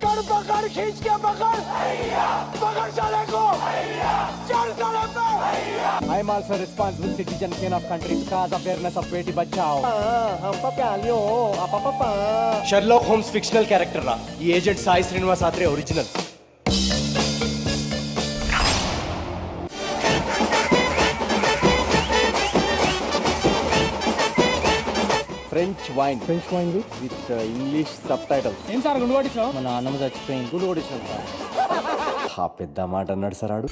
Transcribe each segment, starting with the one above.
पकड़ पकड़ खींच के पकड़ पकड़ साले को चल साले पे I am also a responsible citizen of country because of awareness of Beti Bachao. हम pa प्यालियो आपा पापा Sherlock Holmes fictional character రా ఈ agent Sai Srinivas Athreya original. French wine with English sub titles. ఏం సార్ గుండు కొట్టించావు? మా నాన్నమ్మ చచ్చిపోయింది. గుండు కొట్టించాం సార్. ఆ పెద్ద మాట అన్నాడు సార్ ఆడు.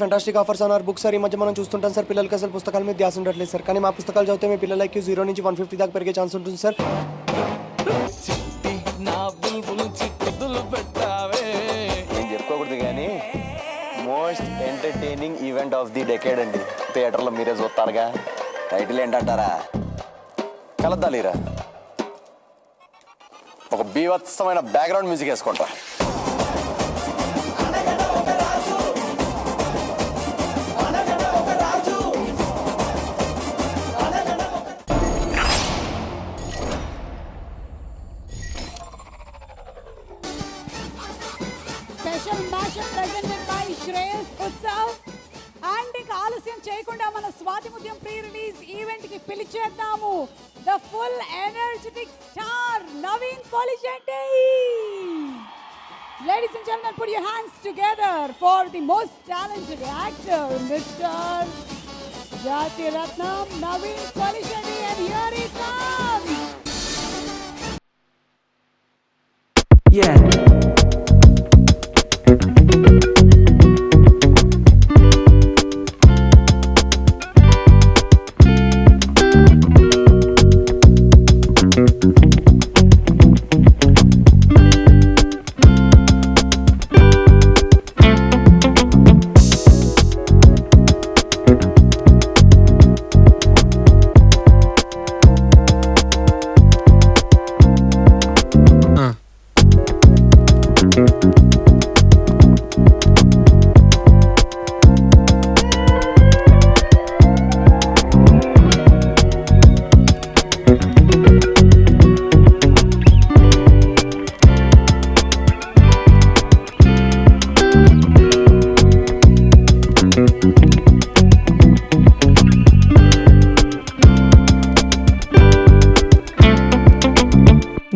Fantastic offers on our books sir. ఈ మధ్య మనం చూస్తుంటాం సార్, పిల్లలకి అసలు పుస్తకాల మీద ధ్యాస ఉండట్లేదు సార్. కానీ మా పుస్తకాలు చదివితే మీ పిల్లల IQ 0 నుంచి 150 దాకా పెరిగే ఛాన్స్ ఉంటుంది సార్. నేను చెప్పుకోకూడదు కానీ most entertaining event of the decade అండి. థియేటర్లో మీరే చూస్తారుగా. టైటిల్ ఏంటంటారా? కలద్దాలీరా. ఒక బీభత్సమైన బ్యాక్గ్రౌండ్ మ్యూజిక్ వేసుకుంటా. Special mashup presented by Shreyas Utsav. And ఇక ఆలస్యం చేయకుండా మన Swathi Muthyam pre release event కి పిలిచేద్దాము the full energetic star Naveen Polishetty. Ladies and gentlemen, put your hands together for the most talented actor, Mr. Jati Ratnam Naveen Polishetty, and here he comes. Yeah.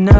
No.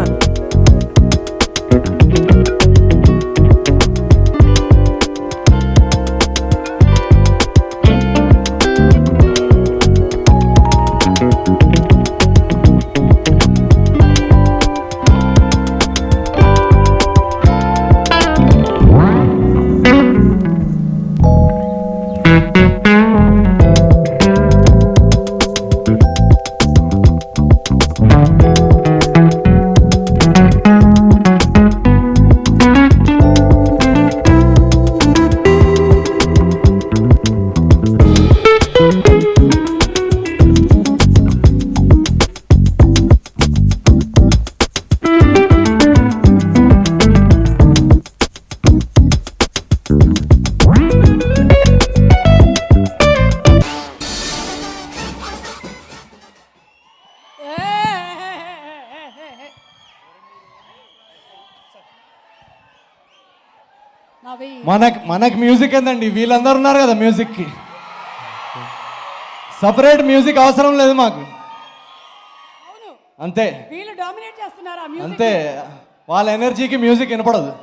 మనకి music ఏందండి, వీళ్ళందరూ ఉన్నారు కదా మ్యూజిక్కి. Separate music అవసరం లేదు మాకు. అంతే, వీళ్ళు డామినేట్ చేస్తున్నారు ఆ మ్యూజిక్. అంతే, వాళ్ళ ఎనర్జీకి మ్యూజిక్ వినపడదు.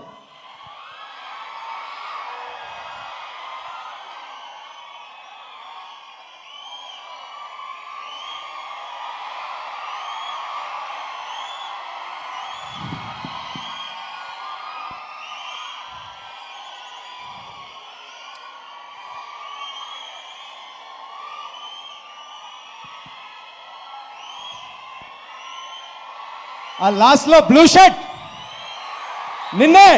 ఆ లాస్ట్ లో బ్లూ షర్ట్ నిన్నే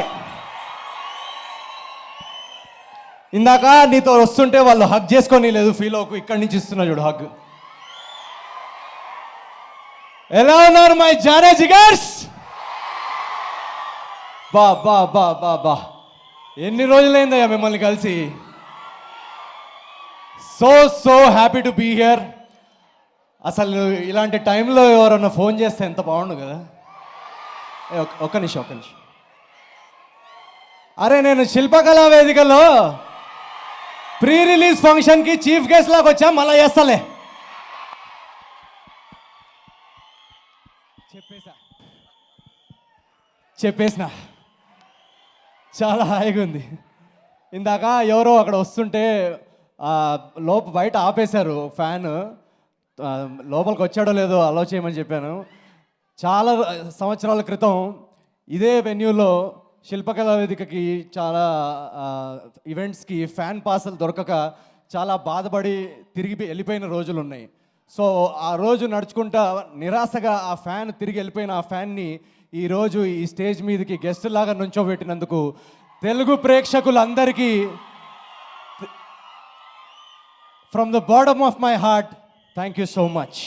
ఇందాక నీతో వస్తుంటే వాళ్ళు హగ్ చేసుకొని లేదు ఫీల్ అవ్వకు, ఇక్కడి నుంచి ఇస్తున్నా చూడు హగ్. ఎలా ఉన్నారు మై జానే జిగర్స్? బా బా బా బా బా, ఎన్ని రోజులైందయ్యా మిమ్మల్ని కలిసి. So happy to be here. అసలు ఇలాంటి టైంలో ఎవరన్నా ఫోన్ చేస్తే ఎంత బాగుండు కదా. ఒక్క నిమిషం అరే నేను శిల్పకళా వేదికలో ప్రీ రిలీజ్ ఫంక్షన్కి చీఫ్ గెస్ట్ లాగా వచ్చా, మళ్ళా చేస్తలే. చెప్పేసిన చాలా హాయిగా ఉంది. ఇందాక ఎవరో అక్కడ వస్తుంటే బయట ఆపేశారు ఫ్యాన్, లోపలికి వచ్చాడో లేదో అలో చేయమని చెప్పాను. చాలా సంవత్సరాల క్రితం ఇదే వెన్యూలో శిల్పకళా వేదికకి చాలా ఈవెంట్స్కి ఫ్యాన్ పాసులు దొరకక చాలా బాధపడి తిరిగి వెళ్ళిపోయిన రోజులు ఉన్నాయి. సో ఆ రోజు నడుచుకుంటా నిరాశగా ఆ ఫ్యాన్ తిరిగి వెళ్ళిపోయిన ఆ ఫ్యాన్ని ఈరోజు ఈ స్టేజ్ మీదకి గెస్ట్ లాగా నుంచోబెట్టినందుకు తెలుగు ప్రేక్షకులందరికీ from the bottom of my heart thank you so much.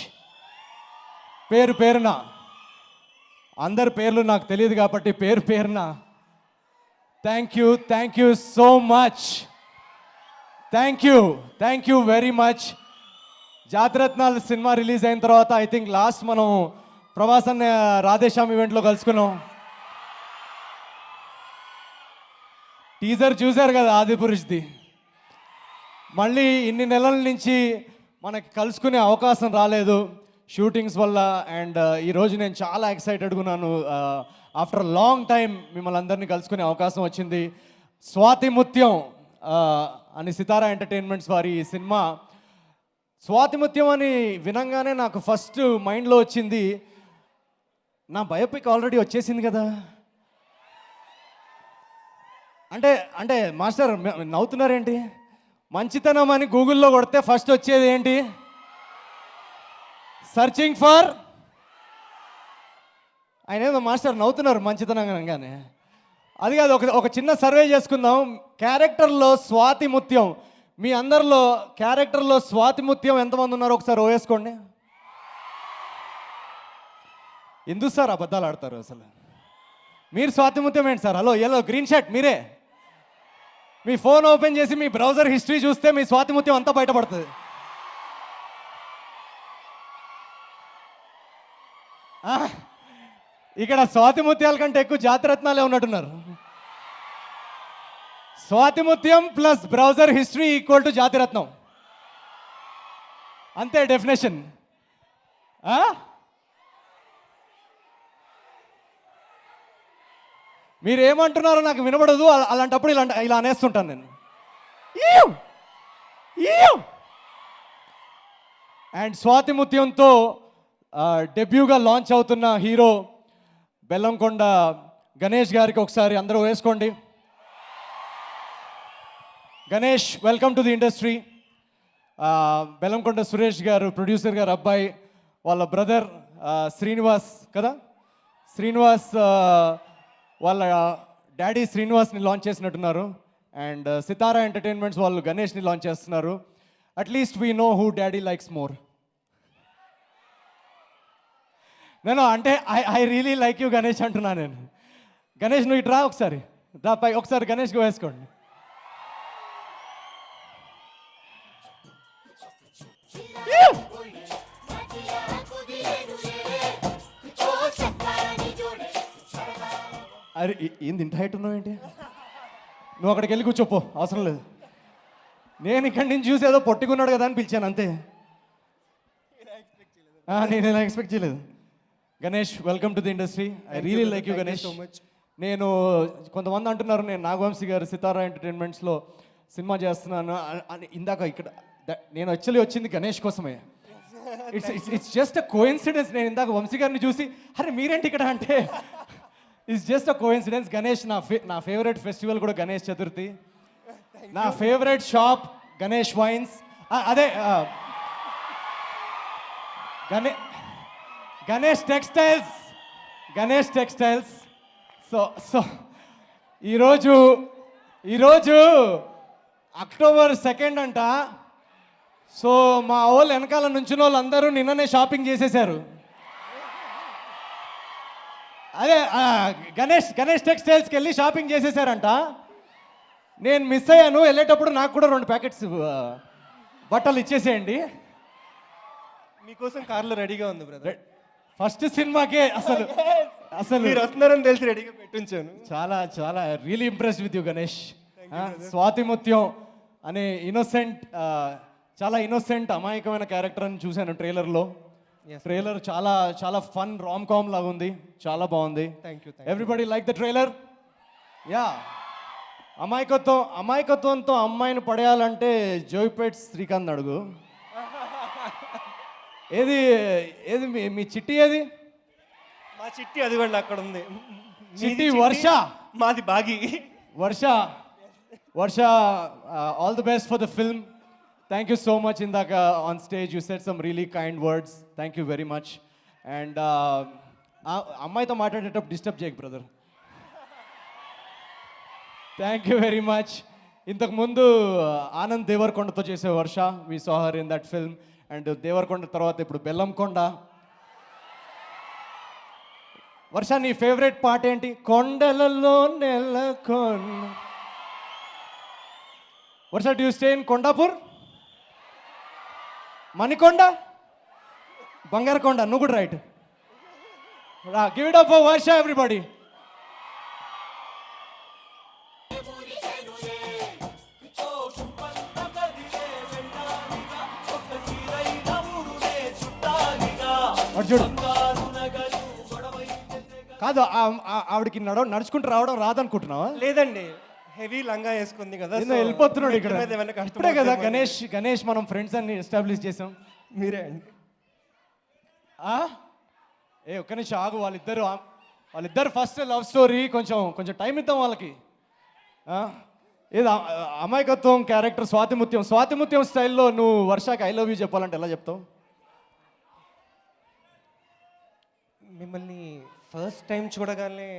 పేరున అందరి పేర్లు నాకు తెలియదు కాబట్టి పేరున thank you so much. Thank you very much. Jathiratnalu cinema release అయిన తర్వాత ఐ థింక్ లాస్ట్ మనం ప్రభాస్ అన్న రాధేశ్యామ్ ఈవెంట్లో కలుసుకున్నాం. టీజర్ చూశారు కదా ఆదిపురుష్ది. మళ్ళీ ఇన్ని నెలల నుంచి మనకి కలుసుకునే అవకాశం రాలేదు షూటింగ్స్ వల్ల. అండ్ ఈరోజు నేను చాలా ఎక్సైటెడ్గా ఉన్నాను. ఆఫ్టర్ లాంగ్ టైం మిమ్మల్ని అందరినీ కలుసుకునే అవకాశం వచ్చింది. స్వాతి ముత్యం అని సితారా ఎంటర్టైన్మెంట్స్ వారి సినిమా. స్వాతి ముత్యం అని వినంగానే నాకు ఫస్ట్ మైండ్లో వచ్చింది, నా బయోపిక్ ఆల్రెడీ వచ్చేసింది కదా. అంటే మాస్టర్ నవ్వుతున్నారేంటి? మంచితనం అని గూగుల్లో కొడితే ఫస్ట్ వచ్చేది ఏంటి? Searching for. ఆయన ఏదో మాస్టర్ నవ్వుతున్నారు మంచితనం అనగానే. అది కాదు, ఒక చిన్న సర్వే చేసుకుందాం. క్యారెక్టర్లో స్వాతి ముత్యం, మీ అందరిలో క్యారెక్టర్లో స్వాతి ముత్యం ఎంతమంది ఉన్నారో ఒకసారి వేసుకోండి. ఎందుకు సార్ అబద్ధాలు ఆడతారు అసలు? మీరు స్వాతి ముత్యం ఏంటి sir? Hello yellow green shirt మీరే. మీ ఫోన్ ఓపెన్ చేసి మీ బ్రౌజర్ హిస్టరీ చూస్తే మీ స్వాతి ముత్యం అంతా బయటపడుతుంది. ఇక్కడ స్వాతి ముత్యాల కంటే ఎక్కువ జాతిరత్నాలే ఉన్నట్టున్నారు. Swathi Muthyam plus browser history equal to జాతిరత్నం, అంతే డెఫినేషన్. మీరు ఏమంటున్నారో నాకు వినబడదు. అలాంటప్పుడు ఇలా అనేస్తుంటాను నేను. అండ్ స్వాతి ముత్యంతో డెబ్యూగా లాంచ్ అవుతున్న హీరో బెల్లంకొండ గణేష్ గారికి ఒకసారి అందరూ వేసుకోండి. Ganesh, welcome to the industry. Bellamkonda Suresh గారు, ప్రొడ్యూసర్ గారు అబ్బాయి, వాళ్ళ బ్రదర్ శ్రీనివాస్ కదా, శ్రీనివాస్ వాళ్ళ డాడీ శ్రీనివాస్ని లాంచ్ చేసినట్టున్నారు. అండ్ సితారా ఎంటర్టైన్మెంట్స్ వాళ్ళు గణేష్ని లాంచ్ చేస్తున్నారు. At least we know who daddy likes more. నేను అంటే I really like you Ganesh అంటున్నా నేను. గణేష్ నువ్వు ఇటు రా ఒకసారి, రా పై ఒకసారి గణేష్కి వేసుకోండి. అరే ఏంది ఇంత హైట్ ఉన్నావు ఏంటి? నువ్వు అక్కడికి వెళ్ళి కూర్చోపో, అవసరం లేదు. నేను ఇక్కడి నుంచి చూసి ఏదో పొట్టుకున్నాడు కదా అని పిలిచాను అంతే. నేను ఇలా ఎక్స్పెక్ట్ చేయలేదు. Ganesh, welcome to the industry. I really like you Ganesh. నేను కొంతమంది అంటున్నారు నేను నాగవంశీ గారు సితారా ఎంటర్టైన్మెంట్స్లో సినిమా చేస్తున్నాను అని. ఇందాక ఇక్కడ నేను యాక్చువల్లీ వచ్చింది గణేష్ కోసమే. It's just a coincidence. నేను ఇందాక వంశీ గారిని చూసి అరే మీరేంటి ఇక్కడ అంటే it's just a coincidence. Ganesh నా ఫేవరెట్ ఫెస్టివల్ కూడా గణేష్ చతుర్థి. నా ఫేవరెట్ షాప్ గణేష్ వైన్స్. అదే గణేష్ టెక్స్టైల్స్. సో ఈరోజు అక్టోబర్ 2 అంట. సో మా వాళ్ళు వెనకాల నుంచిన వాళ్ళందరూ నిన్ననే షాపింగ్ చేసేసారు. అదే గణేష్ టెక్స్టైల్స్కి వెళ్ళి షాపింగ్ చేసేసారంట. నేను మిస్ అయ్యాను. వెళ్ళేటప్పుడు నాకు కూడా 2 ప్యాకెట్స్ బట్టలు ఇచ్చేసేయండి. మీకోసం కార్లో రెడీగా ఉంది బ్రదర్. ఫస్ట్ సినిమాకే అసలు అసలు మీరు వస్తున్నారని తెలిసి రెడీగా పెట్టుంచాను. చాలా చాలా really impressed with you Ganesh. Swathi Muthyam అనే ఇన్నోసెంట్, చాలా ఇన్నోసెంట్ అమాయకమైన క్యారెక్టర్ అని చూశాను ట్రైలర్లో. ట్రైలర్ చాలా చాలా ఫన్ రామ్ కామ్ లాగా ఉంది, చాలా బాగుంది. Thank you. Everybody like the trailer. Yeah, అమాయకత్వంతో అమ్మాయిని పడేయాలంటే జోయిపేట్ శ్రీకాంత్ అడుగు. ఏది ఏది మీ చిట్టి ఏది? మా చిట్టి అదిగోండి అక్కడ ఉంది. చిట్టి వర్ష, మాది బాగి. Varsha, all the best for the film. Thank you so much. ఇందాక on stage you said some really kind words. Thank you very much. And అమ్మాయితో మాట్లాడేటప్పుడు డిస్టర్బ్ చేయకు brother. Thank you very much. ఇంతకుముందు ఆనంద్ దేవరకొండతో చేసే Varsha, we saw her in that film. And Devarakonda తర్వాత ఇప్పుడు బెల్లంకొండ. వర్ష, నీ ఫేవరెట్ పాట ఏంటి? కొండలలో నెలకొన్న. Varsha, do you stay in Kondapur? Manikonda, బంగారకొండ, నువ్వు కూడా right. Give it up for Varsha everybody. చూడు, కాదు ఆవిడకి నడుచుకుంటూ రావడం రాదనుకుంటున్నావా? లేదండి, హెవీ లంగా వేసుకుంది కదా, నిన్న వెళ్ళిపోతున్నాడు ఇక్కడ. ఇప్పుడే ఇప్పుడే కదా గణేష్ మనం ఫ్రెండ్స్ అన్ని ఎస్టాబ్లిష్ చేసాం. మీరే అండి. ఒక్క నిమిషం ఆగు. వాళ్ళిద్దరు ఫస్ట్ లవ్ స్టోరీ, కొంచెం టైం ఇద్దాం వాళ్ళకి. ఏదో అమాయకత్వం క్యారెక్టర్ స్వాతి ముత్యం స్టైల్లో నువ్వు వర్షాకి ఐ లవ్ యూ చెప్పాలంటే ఎలా చెప్తావు? మిమ్మల్ని ఫస్ట్ టైం చూడగానే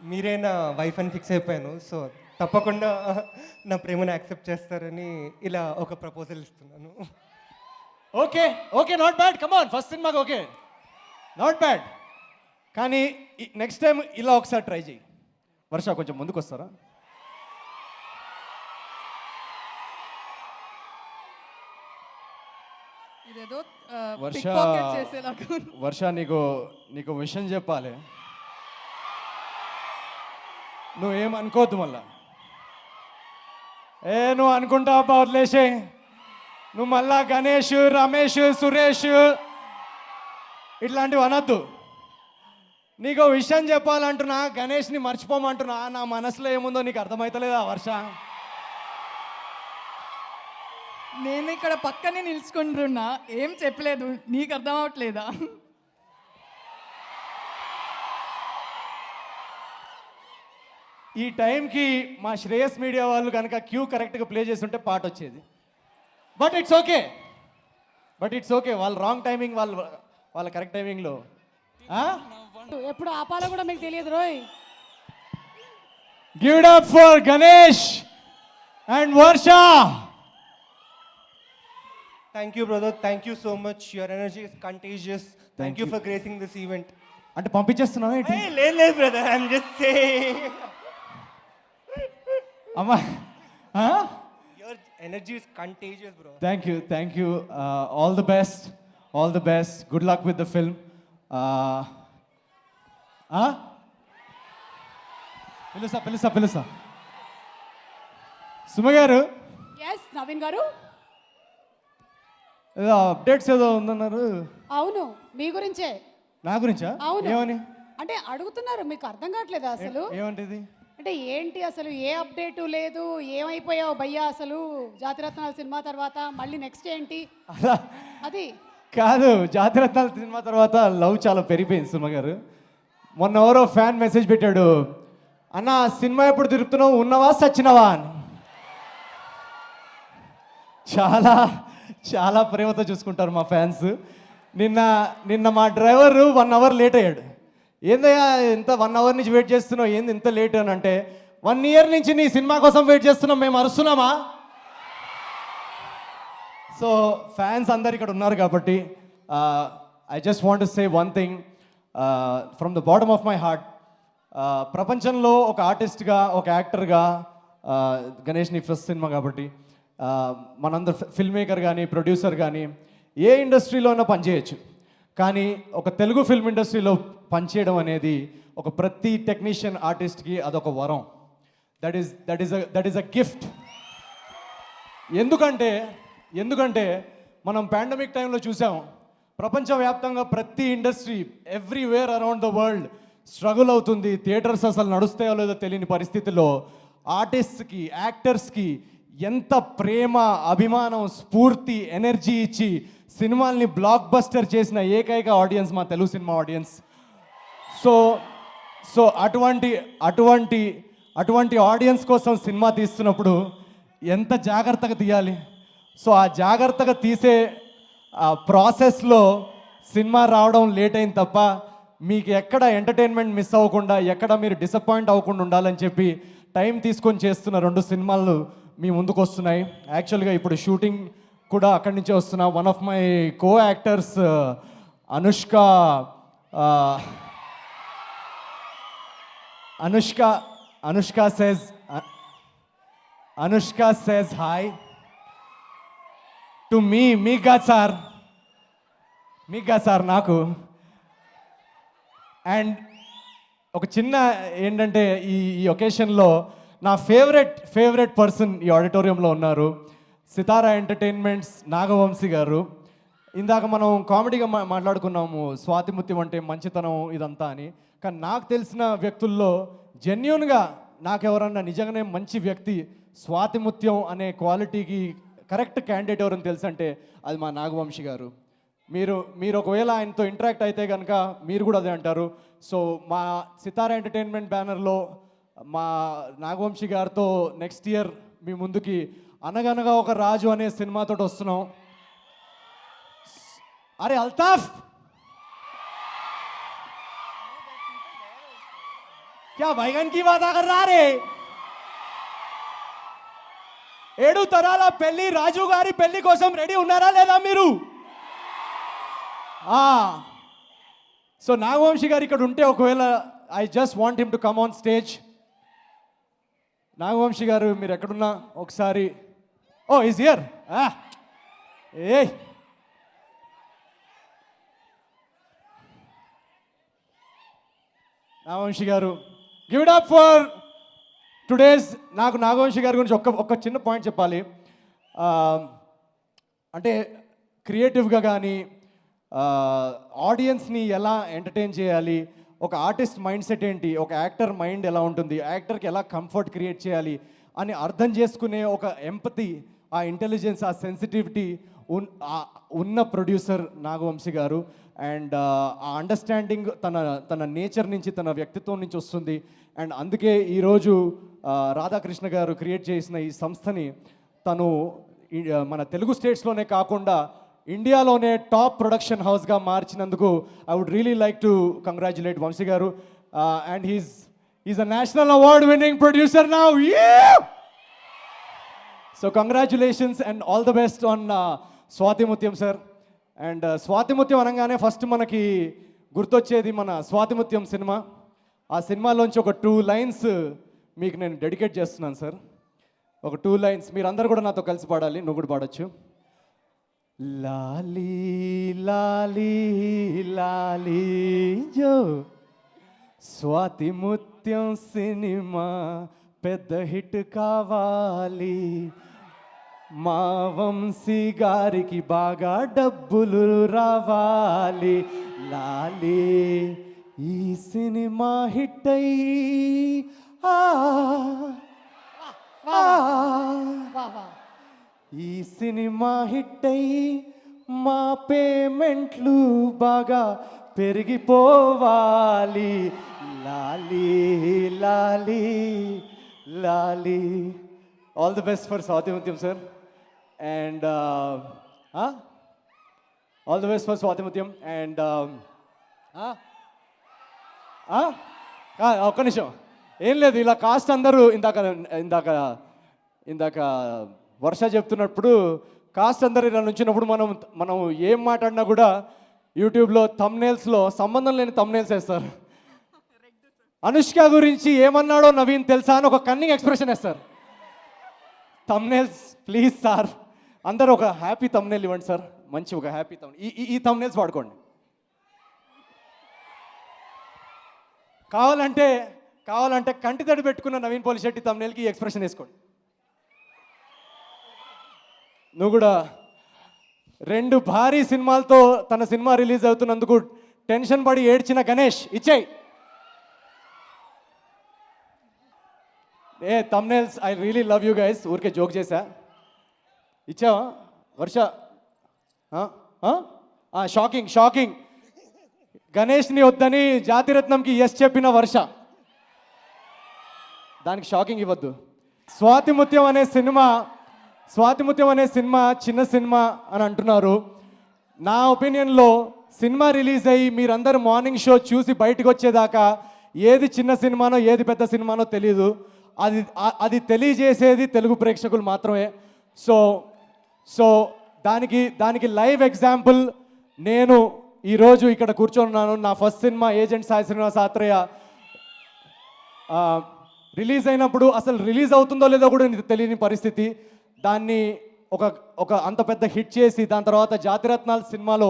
మీరే నా వైఫ్ అని ఫిక్స్ అయిపోయాను. సో తప్పకుండా నా ప్రేమను యాక్సెప్ట్ చేస్తారని ఇలా ఒక ప్రపోజల్ ఇస్తున్నాను. Okay, not bad. Come on, first సినిమాకి ఓకే, నాట్ బ్యాడ్. కానీ నెక్స్ట్ టైం ఇలా ఒకసారి ట్రై చేయి. వర్ష, కొంచెం ముందుకు వస్తారా? వర్ష, నీకు విషయం చెప్పాలి. నువ్వేమనుకోవద్దు మళ్ళా. నువ్వు అనుకుంటావా, వదిలేసే. నువ్వు మళ్ళా గణేష్, రమేష్, సురేష్ ఇట్లాంటివి అనొద్దు. నీకు విషయం చెప్పాలంటున్నా, గణేష్ని మర్చిపోమంటున్నా. నా మనసులో ఏముందో నీకు అర్థమవుతలేదా వర్ష? నేను ఇక్కడ పక్కనే నిల్చుకుంటున్నా, ఏం చెప్పలేదు. నీకు అర్థం అవట్లేదా? ఈ టైంకి మా శ్రేయస్ మీడియా వాళ్ళు కనుక క్యూ కరెక్ట్గా ప్లే చేస్తుంటే పాట వచ్చేది. But it's okay. వాళ్ళు రాంగ్ టైమింగ్, వాళ్ళ కరెక్ట్ టైమింగ్లో. ఎప్పుడు ఆపాలో కూడా మీకు తెలియదు రోయ్. Give it up for Ganesh and Varsha. Thank you brother, thank you so much. Your energy is contagious. Thank you for gracing this event. అంటే పంపించేస్తున్నావా ఏంటి? లేదు బ్రదర్, ఐఎమ్ జస్ట్ సేయింగ్. అమ్మా, your energy is contagious bro. Thank you. All the best. Good luck with the film. పిలుస్తా. సుమ గారు, yes Naveen గారు. ఏదో updates ఏదో ఉందన్నారు. అవును, మీ గురించే. నా గురించా? అవును. ఏమని అంటే అడుగుతున్నారు, మీకు అర్థం కావట్లేదు అసలు. ఏమంటది? అంటే ఏంటి అసలు, ఏ అప్డేటు లేదు, ఏమైపోయావు భయ్యా అసలు జాతిరత్నాల సినిమా తర్వాత? మళ్ళీ నెక్స్ట్ ఏంటి అలా అది కాదు. జాతిరత్నాల సినిమా తర్వాత లవ్ చాలా పెరిగిపోయింది సుమ గారు. మొన్న ఎవరో ఫ్యాన్ మెసేజ్ పెట్టాడు, అన్న సినిమా ఎప్పుడు తిరుగుతున్నావు, ఉన్నవా సచ్చినవా అని. చాలా చాలా ప్రేమతో చూసుకుంటారు మా ఫ్యాన్స్. నిన్న మా డ్రైవర్ 1 అవర్ లేట్ అయ్యాడు. ఏందయ్యా ఇంత 1 అవర్ నుంచి వెయిట్ చేస్తున్నావు, ఏంది ఇంత లేట్ అని అంటే, 1 ఇయర్ నుంచి నీ సినిమా కోసం వెయిట్ చేస్తున్నాం, మేము అరుస్తున్నామా? సో ఫ్యాన్స్ అందరు ఇక్కడ ఉన్నారు కాబట్టి I just want to say one thing from the bottom of my heart. ప్రపంచంలో ఒక ఆర్టిస్ట్గా, ఒక యాక్టర్గా, గణేష్ నీ ఫస్ట్ సినిమా కాబట్టి మనందరు ఫిల్మ్ మేకర్ కానీ, ప్రొడ్యూసర్ కానీ, ఏ ఇండస్ట్రీలోనో పనిచేయచ్చు. కానీ ఒక తెలుగు ఫిల్మ్ ఇండస్ట్రీలో పనిచేయడం అనేది ఒక ప్రతి టెక్నీషియన్ ఆర్టిస్ట్కి అదొక వరం. That is a gift. ఎందుకంటే మనం పాండమిక్ టైంలో చూసాం, ప్రపంచవ్యాప్తంగా ప్రతి industry everywhere around the world struggle అవుతుంది. థియేటర్స్ అసలు నడుస్తాయో లేదో తెలియని పరిస్థితిలో ఆర్టిస్ట్కి, యాక్టర్స్కి ఎంత ప్రేమ, అభిమానం, స్ఫూర్తి, ఎనర్జీ ఇచ్చి సినిమాల్ని బ్లాక్ బస్టర్ చేసిన ఏకైక ఆడియన్స్ మా తెలుగు సినిమా ఆడియన్స్. సో అటువంటి ఆడియన్స్ కోసం సినిమా తీస్తున్నప్పుడు ఎంత జాగ్రత్తగా తీయాలి. సో ఆ జాగ్రత్తగా తీసే ఆ ప్రాసెస్లో సినిమా రావడం లేట్ అయింది తప్ప మీకు ఎక్కడ ఎంటర్టైన్మెంట్ మిస్ అవ్వకుండా, ఎక్కడ మీరు డిసప్పాయింట్ అవ్వకుండా ఉండాలని చెప్పి టైం తీసుకొని చేస్తున్న 2 సినిమాలు మీ ముందుకు వస్తున్నాయి. యాక్చువల్గా ఇప్పుడు షూటింగ్ కూడా అక్కడి నుంచే వస్తున్నా. One of my co actors Anushka says hi to మీకు కాదు సార్ నాకు. అండ్ ఒక చిన్న ఏంటంటే ఈ ఒకేషన్లో నా ఫేవరెట్ పర్సన్ ఈ ఆడిటోరియంలో ఉన్నారు. సితారా ఎంటర్టైన్మెంట్స్ నాగవంశీ గారు. ఇందాక మనం కామెడీగా మాట్లాడుకున్నాము స్వాతిముత్యం అంటే మంచితనం ఇదంతా అని. కానీ నాకు తెలిసిన వ్యక్తుల్లో జెన్యూన్గా నాకు ఎవరన్నా నిజంగానే మంచి వ్యక్తి, స్వాతిముత్యం అనే క్వాలిటీకి కరెక్ట్ క్యాండిడేట్ ఎవరని తెలుసు అంటే అది మా నాగవంశీ గారు. మీరు ఒకవేళ ఆయనతో ఇంటరాక్ట్ అయితే కనుక మీరు కూడా అదే అంటారు. సో మా సితారా ఎంటర్టైన్మెంట్ బ్యానర్లో మా నాగవంశీ గారితో నెక్స్ట్ ఇయర్ మీ ముందుకి అనగనగా ఒక రాజు అనే సినిమాతో వస్తున్నాం. అరే అల్తాఫ్ क्या बैगन की बात कर रहा रे? 7 తరాల పెళ్లి రాజు గారి పెళ్లి కోసం రెడీ ఉన్నారా లేదా మీరు? సో నాగవంశీ గారు ఇక్కడ ఉంటే ఒకవేళ I just want him to come on stage. Nagavamsi గారు మీరు ఎక్కడున్నా ఒకసారి. Oh is here. ఏ నాగవంశీ గారు, give it up for today's. నాకు నాగవంశీ గారి గురించి ఒక్క చిన్న పాయింట్ చెప్పాలి. అంటే క్రియేటివ్గా కానీ ఆడియన్స్ని ఎలా ఎంటర్టైన్ చేయాలి, ఒక ఆర్టిస్ట్ మైండ్ సెట్ ఏంటి, ఒక యాక్టర్ మైండ్ ఎలా ఉంటుంది, యాక్టర్కి ఎలా కంఫర్ట్ క్రియేట్ చేయాలి అని అర్థం చేసుకునే ఒక ఎంపతి, ఆ ఇంటెలిజెన్స్, ఆ సెన్సిటివిటీ ఉన్న ప్రొడ్యూసర్ నాగవంశీ గారు. అండ్ ఆ అండర్స్టాండింగ్ తన నేచర్ నుంచి, తన వ్యక్తిత్వం నుంచి వస్తుంది. అండ్ అందుకే ఈరోజు రాధాకృష్ణ గారు క్రియేట్ చేసిన ఈ సంస్థని తను మన తెలుగు స్టేట్స్లోనే కాకుండా ఇండియాలోనే టాప్ ప్రొడక్షన్ హౌస్గా మార్చినందుకు I would really like to congratulate Vamsi గారు. And he's a national award winning producer now. So congratulations and all the best on Swathimuthyam sir. And Swathimuthyam అనగానే ఫస్ట్ మనకి గుర్తొచ్చేది మన స్వాతిముత్యం సినిమా. ఆ సినిమాలోంచి ఒక 2 లైన్స్ మీకు నేను డెడికేట్ చేస్తున్నాను సార్. ఒక 2 లైన్స్ మీరందరూ కూడా నాతో కలిసి పాడాలి. నువ్వు కూడా పాడొచ్చు. లాలీ లాలీ లాలీ జో స్వాతిముత్యం సినిమా పెద్ద హిట్ కావాలి, మా వంశీ గారికి బాగా డబ్బులు రావాలి, లాలీ ఈ సినిమా హిట్ అయ్యి ఈ సినిమా హిట్ అయ్యి మా పేమెంట్లు బాగా పెరిగిపోవాలి, లాలీ లాలీ లాలీ. All the best for Swathimuthyam sir. And all the best for Swathimuthyam. And ఒక్క నిమిషం, ఏం లేదు, ఇలా కాస్ట్ అందరూ ఇందాక వర్ష చెప్తున్నప్పుడు కాస్ట్ అందరు ఇలా నుంచినప్పుడు మనం ఏం మాట్లాడినా కూడా యూట్యూబ్లో థంబ్నెయిల్స్లో సంబంధం లేని థంబ్నెయిల్స్ వేస్తారు. అనుష్క గురించి ఏమన్నాడో నవీన్ తెలుసా అని ఒక కన్నింగ్ ఎక్స్ప్రెషన్ వేస్తారు. థంబ్నెయిల్స్ ప్లీజ్ సార్, అందరూ ఒక హ్యాపీ థంబ్నెయిల్ ఇవ్వండి సార్. మంచి ఒక హ్యాపీ థంబ్నెయిల్, ఈ థంబ్నెయిల్స్ వాడుకోండి. కావాలంటే కంటి తడి పెట్టుకున్న నవీన్ పోలిశెట్టి తమ్నేల్కి ఈ ఎక్స్ప్రెషన్ వేసుకోండి. నువ్వు కూడా 2 భారీ సినిమాలతో తన సినిమా రిలీజ్ అవుతున్నందుకు టెన్షన్ పడి ఏడ్చిన గణేష్ ఇచ్చేయి. Thumbnails I really love you guys. ఊరికే జోక్ చేశా. ఇచ్చావా వర్ష? షాకింగ్. గణేష్ని వద్దని జాతిరత్నంకి ఎస్ చెప్పిన వర్ష, దానికి షాకింగ్ ఇవ్వద్దు. స్వాతిముత్యం అనే సినిమా చిన్న సినిమా అని అంటున్నారు. నా ఒపీనియన్లో సినిమా రిలీజ్ అయ్యి మీరందరూ మార్నింగ్ షో చూసి బయటకు వచ్చేదాకా ఏది చిన్న సినిమానో ఏది పెద్ద సినిమానో తెలీదు. అది తెలియజేసేది తెలుగు ప్రేక్షకులు మాత్రమే. సో దానికి లైవ్ ఎగ్జాంపుల్ నేను ఈరోజు ఇక్కడ కూర్చొన్నాను. నా first cinema agent Sai Srinivas Athreya release అయినప్పుడు అసలు రిలీజ్ అవుతుందో లేదో కూడా నీకు తెలియని పరిస్థితి. దాన్ని ఒక అంత పెద్ద హిట్ చేసి దాని తర్వాత జాతిరత్నాలు సినిమాలో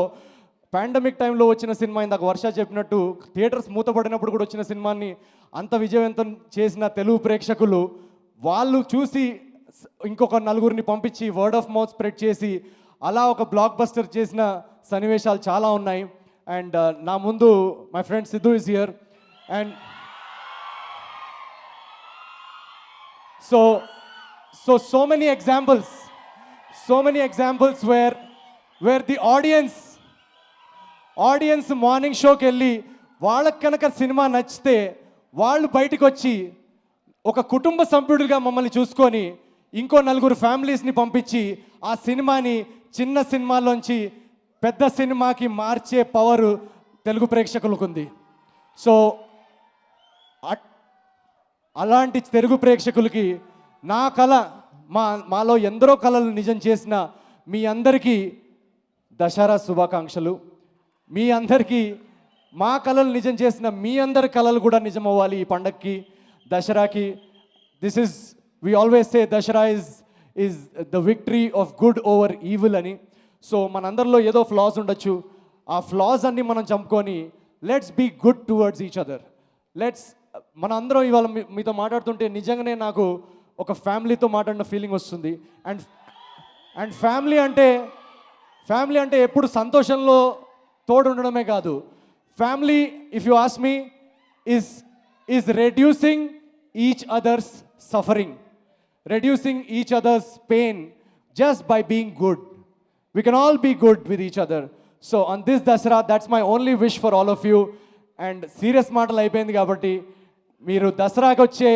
పాండమిక్ టైంలో వచ్చిన సినిమా, ఇందాక వర్ష చెప్పినట్టు థియేటర్స్ మూతపడినప్పుడు కూడా వచ్చిన సినిమాని అంత విజయవంతం చేసిన తెలుగు ప్రేక్షకులు వాళ్ళు చూసి ఇంకొక నలుగురిని పంపించి వర్డ్ ఆఫ్ మౌత్ స్ప్రెడ్ చేసి అలా ఒక బ్లాక్ బస్టర్ చేసిన సన్నివేశాలు చాలా ఉన్నాయి. అండ్ నా ముందు my friend Siddhu is here. And so many examples where the audience morning షోకి వెళ్ళి వాళ్ళకి కనుక సినిమా నచ్చితే వాళ్ళు బయటకు వచ్చి ఒక కుటుంబ సభ్యుడిగా మమ్మల్ని చూసుకొని ఇంకో 4 ఫ్యామిలీస్ని పంపించి ఆ సినిమాని చిన్న సినిమాలోంచి పెద్ద సినిమాకి మార్చే పవరు తెలుగు ప్రేక్షకులకు ఉంది. సో అలాంటి తెలుగు ప్రేక్షకులకి నా కళ, మాలో ఎందరో కళలు నిజం చేసిన మీ అందరికీ దసరా శుభాకాంక్షలు. మీ అందరికీ మా కళలు నిజం చేసిన మీ అందరి కళలు కూడా నిజం అవ్వాలి ఈ పండగకి, దసరాకి. we always say Dasara is the victory of good over evil అని. సో మనందరిలో ఏదో ఫ్లాస్ ఉండొచ్చు, ఆ ఫ్లాస్ అన్ని మనం చంపుకొని let's be good towards each other. మన అందరం ఇవాళ మీతో మాట్లాడుతుంటే నిజంగానే నాకు ఒక ఫ్యామిలీతో మాట్లాడిన ఫీలింగ్ వస్తుంది. అండ్ ఫ్యామిలీ అంటే ఎప్పుడు సంతోషంలో తోడు ఉండడమే కాదు. Family, if you ask me, is reducing each other's suffering, reducing each other's pain just by being good. We can all be good with each other. So on this Dasara, that's my only wish for all of you. And serious మాటలు అయిపోయింది కాబట్టి మీరు దసరాకి వచ్చే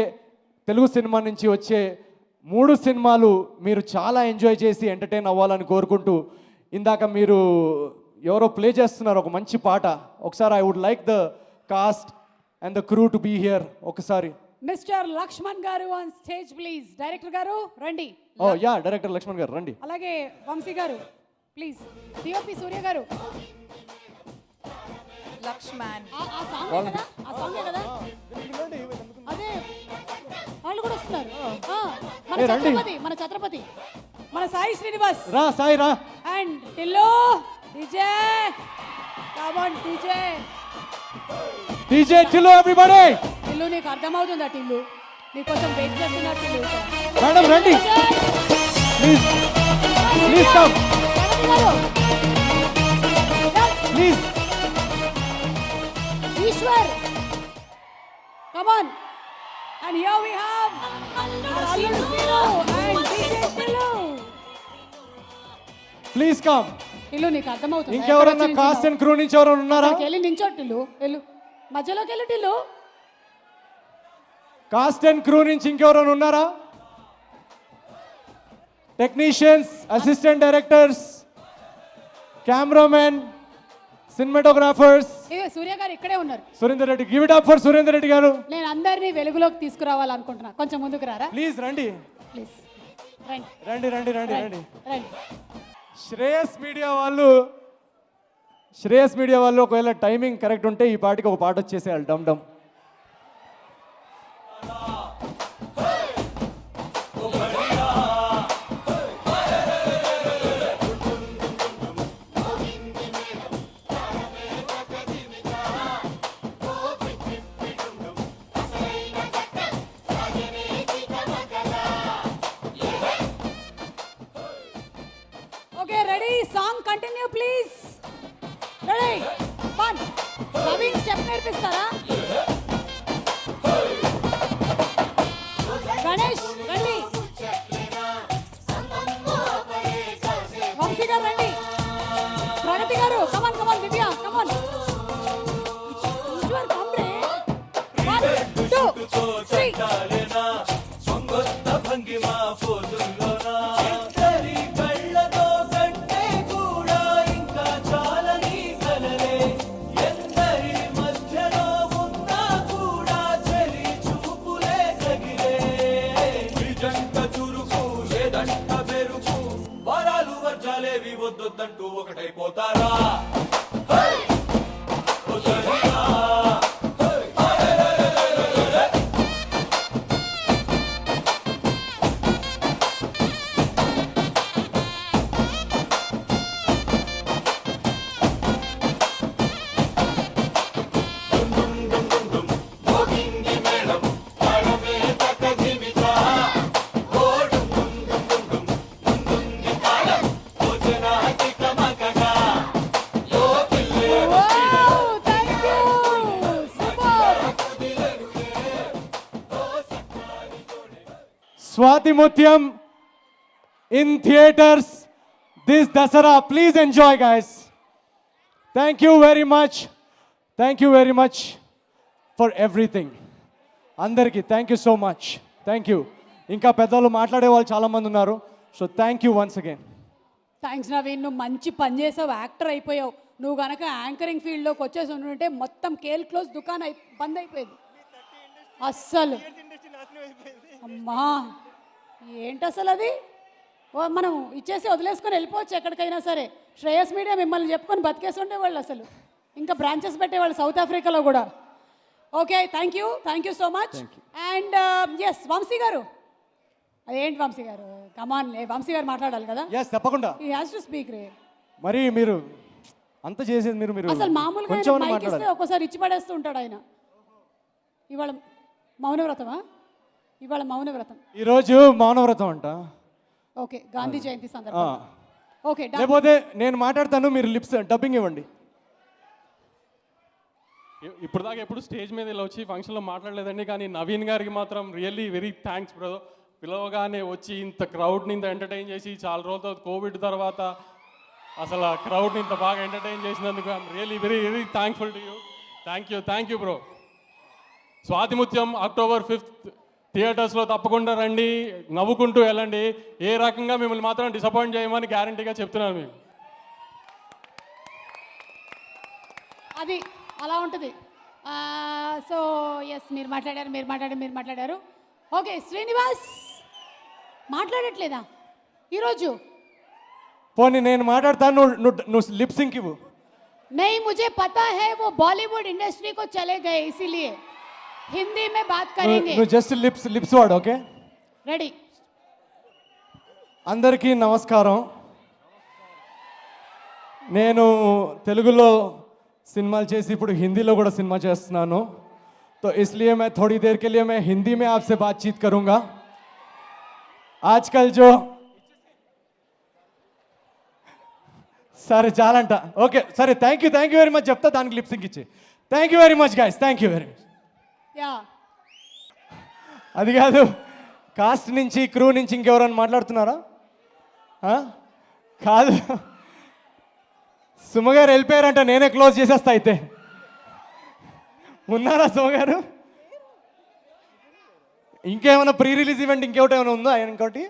Telugu cinema నుంచి వచ్చే 3 సినిమాలు మీరు చాలా ఎంజాయ్ చేసి ఎంటర్టైన్ అవ్వాలని కోరుకుంటూ, ఇందాక మీరు ఎవరో ప్లే చేస్తున్నారు ఒక మంచి పాట, ఒకసారి I would like the cast and the crew to be here. ఒకసారి మిస్టర్ లక్ష్మణ్ గారు ఆన్ స్టేజ్ ప్లీజ్. డైరెక్టర్ గారు రండి. డైరెక్టర్ లక్ష్మణ్ గారు రండి. అలాగే వంశీ గారు ప్లీజ్. డిఓపి సూర్య గారు. లక్ష్మణ్ ఆ సాంగ్ కదా అదే వాళ్ళు కూడా వస్తున్నారు. మన ఛత్రపతి మన సాయి శ్రీనివాస్ సాయి రా. And Tillu DJ, come on DJ Tillu, everybody. Tillu నీకు అర్థమవుతుందా? టిల్లు నీకోసం వెయిట్ చేస్తున్నా. టిల్లు మేడం రండి please come please. Eshwar come on, and here we have Alludu Sinu and DJ Tillu. Please come. Tillu నీకు అర్థమవుతుందా? ఇంకెవరన్నా కాస్ట్ అండ్ క్రూ నుంచి ఎవరైనా ఉన్నారా? వెళ్ళి నించో టిల్లు, వెళ్ళు మధ్యలోకి వెళ్ళు టిల్లు. కాస్ట్ అండ్ క్రూ నుంచి ఇంకెవరైనా ఉన్నారా? Technicians, assistant directors, cameramen, cinematographers. Surya గారు ఇక్కడే ఉన్నారు. Surender Reddy, give it up for Surender Reddy గారు. నేను అందరినీ వెలుగులోకి తీసుకురావాలనుకుంటున్నా, కొంచెం ముందుకు రారా ప్లీజ్. రండి ప్లీజ్, రండి రండి రండి రండి. శ్రేయస్ మీడియా వాళ్ళు ఒకవేళ టైమింగ్ కరెక్ట్ ఉంటే ఈ పాటికి ఒక పాట వచ్చేసేయాలి, డమ్ డమ్. నేర్పిస్తారా? గణేష్ రండి, వంశీ గారు రండి, ప్రగతి గారు కమాన్ కమాన్, దివ్య కమాన్, Eshwar కమ్రే 1 2 3 వద్దంటూ ఒకటైపోతారా? Swati Mutyam in theaters this Dasara. Please enjoy, guys. Thank you very much. Thank you very much for everything. Andarki, thank you so much. Thank you. ఇంకా పెద్దలు మాట్లాడే వాళ్ళు చాలా మంది ఉన్నారు. So thank you once again. Thanks Naveen, నువ్వు మంచి పని చేసావు, యాక్టర్ అయిపోయావు. నువ్వు గనక యాంకరింగ్ ఫీల్డ్లోకి వచ్చేసి ఉంటే మొత్తం కేల్ క్లోజ్ దుకాణం బంద్ అయిపోయింది అస్సలు. అమ్మా ఏంటి అసలు అది? మనం ఇచ్చేసి వదిలేసుకొని వెళ్ళిపోవచ్చు ఎక్కడికైనా సరే. శ్రేయస్ మీడియా మిమ్మల్ని చెప్పుకొని బతికేసి ఉండేవాళ్ళు అసలు, ఇంకా బ్రాంచెస్ పెట్టేవాళ్ళు సౌత్ ఆఫ్రికాలో కూడా. Okay, thank you so much. And S Vamsi గారు, అదేంటి వంశీ గారు, కమాన్, వంశీ గారు మాట్లాడాలి కదా. ఎస్ తప్పకుండా. హి హాస్ టు స్పీక్ రే. మరి మీరు అంత చేసేది మీరు అసలు మామూలుగా మైక్ ఇస్తే ఒక్కోసారి ఇచ్చి పడేస్తూ ఉంటాడు ఆయన. ఇవాళ మౌనవ్రతమా? ఇవాళ మౌనవ్రతం, ఈరోజు మౌనవ్రతం అంట. ఓకే, గాంధీ జయంతి సందర్భంగా. ఓకే, లేకపోతే నేను మాట్లాడతాను, మీరు లిప్స్ డబ్బింగ్ ఇవ్వండి. ఇప్పుడు దాకా ఎప్పుడు స్టేజ్ మీద ఇలా వచ్చి ఫంక్షన్లో మాట్లాడలేదండి, కానీ నవీన్ గారికి మాత్రం రియల్లీ వెరీ థ్యాంక్స్ బ్రదర్. పిలవగానే వచ్చి ఇంత క్రౌడ్ని ఇంత ఎంటర్టైన్ చేసి, చాలా రోజుల కోవిడ్ తర్వాత అసలు ఆ క్రౌడ్ని ఇంత బాగా ఎంటర్టైన్ చేసినందుకు I'm really very very thankful to you. Thank you bro. Swathi Muthyam October 5th థియేటర్స్లో తప్పకుండా రండి, నవ్వుకుంటూ వెళ్ళండి. ఏ రకంగా మిమ్మల్ని మాత్రం డిసప్పాయింట్ చేయమని గ్యారంటీగా చెప్తున్నాను మీకు. అది అలా ఉంటుంది. సో ఎస్, మీరు మాట్లాడారు. ఓకే, శ్రీనివాస్ మాట్లాడట్లేదా ఈరోజు? పోనీ నేను మాట్లాడతాను, నువ్వు లిప్ సింక్ ఇవ్వు. नहीं, मुझे पता है वो बॉलीवुड इंडस्ट्री को चले गए, इसीलिए हिंदी में बात करेंगे. నువ్వు జస్ట్ లిప్స్ వాడు. Okay, ready. అందరికీ నమస్కారం. నేను తెలుగులో సినిమాలు చేసి ఇప్పుడు హిందీలో కూడా సినిమా చేస్తున్నాను. तो इसलिए मैं थोड़ी देर के लिए मैं हिंदी में आपसे बातचीत करूंगा. आजकल जो సరే చాలంట. ఓకే సరే, థ్యాంక్ యూ వెరీ మచ్ చెప్తా, దానికి లిప్ సింక్ ఇచ్చి. Thank you very much guys, thank you very much. Yeah, అది కాదు, కాస్ట్ నుంచి క్రూ నుంచి ఇంకెవరైనా మాట్లాడుతున్నారా? కాదు, సుమగారు వెళ్ళిపోయారంట, నేనే క్లోజ్ చేసేస్తా. అయితే ఉన్నారా సుమగారు? ఇంకేమైనా ప్రీ రిలీజ్ ఈవెంట్ ఇంకోటి ఏమైనా ఉందా? ఆయన ఇంకోటి.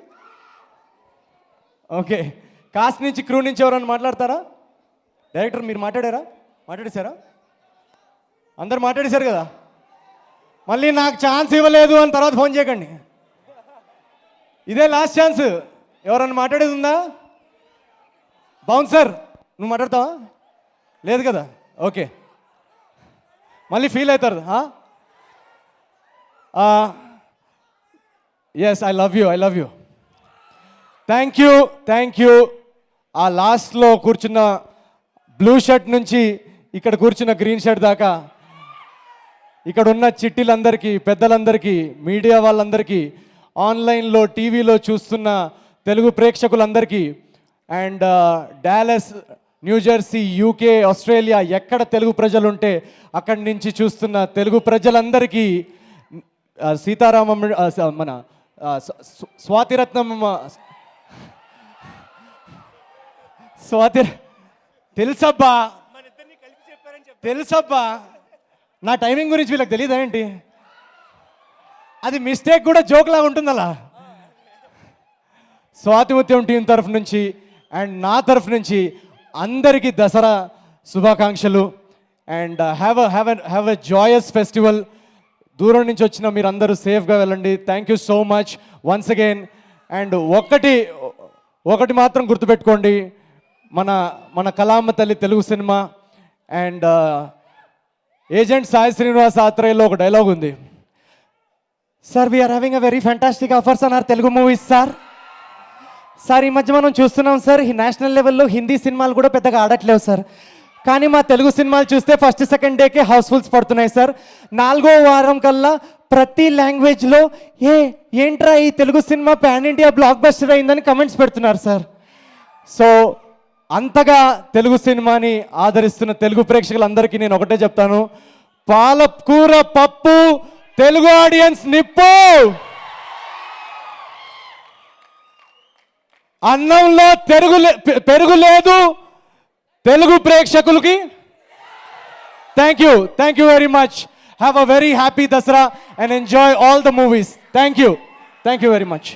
ఓకే, కాస్ట్ నుంచి క్రూ నుంచి ఎవరైనా మాట్లాడతారా? డైరెక్టర్ మీరు మాట్లాడేశారా? అందరు మాట్లాడేశారు కదా. మళ్ళీ నాకు ఛాన్స్ ఇవ్వలేదు అని తర్వాత ఫోన్ చేయకండి. ఇదే లాస్ట్ ఛాన్స్. ఎవరన్నా మాట్లాడేది ఉందా? బౌన్సర్ నువ్వు మాట్లాడతావా? లేదు కదా. ఓకే, మళ్ళీ ఫీల్ అవుతారు. Yes, I love you. Thank you. ఆ లాస్ట్లో కూర్చున్న బ్లూ షర్ట్ నుంచి ఇక్కడ కూర్చున్న గ్రీన్ షర్ట్ దాకా, ఇక్కడ ఉన్న చిట్టీలందరికీ, పెద్దలందరికీ, మీడియా వాళ్ళందరికీ, ఆన్లైన్లో టీవీలో చూస్తున్న తెలుగు ప్రేక్షకులందరికీ, and Dallas New Jersey, UK, Australia ఎక్కడ తెలుగు ప్రజలు ఉంటే అక్కడి నుంచి చూస్తున్న తెలుగు ప్రజలందరికీ సీతారామం మన స్వాతిరత్నం స్వాతి తెలుసబ్బా తెలుసబ్బా నా టైమింగ్ గురించి వీళ్ళకి తెలియదా ఏంటి? అది మిస్టేక్ కూడా జోక్ లాగా ఉంటుంది అలా. స్వాతిముత్యం టీం తరఫు నుంచి అండ్ నా తరఫు నుంచి అందరికీ దసరా శుభాకాంక్షలు. And have a joyous festival. దూరం నుంచి వచ్చిన మీరందరూ సేఫ్గా వెళ్ళండి. Thank you so much once again. And ఒకటి మాత్రం గుర్తుపెట్టుకోండి, మన కళామ్మ తల్లి Telugu cinema and agent Sai Srinivas ఆత్రేయలో ఒక డైలాగ్ ఉంది. Sir we're having a very fantastic offers on our Telugu movies sir ఈ మధ్య మనం చూస్తున్నాం సార్, ఈ నేషనల్ లెవెల్లో హిందీ సినిమాలు కూడా పెద్దగా ఆడట్లేవు సార్, కానీ మా తెలుగు సినిమాలు చూస్తే ఫస్ట్ సెకండ్ డేకే హౌస్ఫుల్స్ పడుతున్నాయి సార్. 4వ వారం కల్లా ప్రతి లాంగ్వేజ్లో ఏంట్రా ఈ Telugu cinema pan India block buster అయిందని కమెంట్స్ పెడుతున్నారు సార్. సో అంతగా తెలుగు సినిమాని ఆదరిస్తున్న తెలుగు ప్రేక్షకులందరికీ నేను ఒకటే చెప్తాను, పాలకూర పప్పు తెలుగు ఆడియన్స్ నిప్పు. అన్నంలో పెరుగు లేదు తెలుగు ప్రేక్షకులకి. Thank you very much. Have a very happy Dasara and enjoy all the movies. Thank you very much.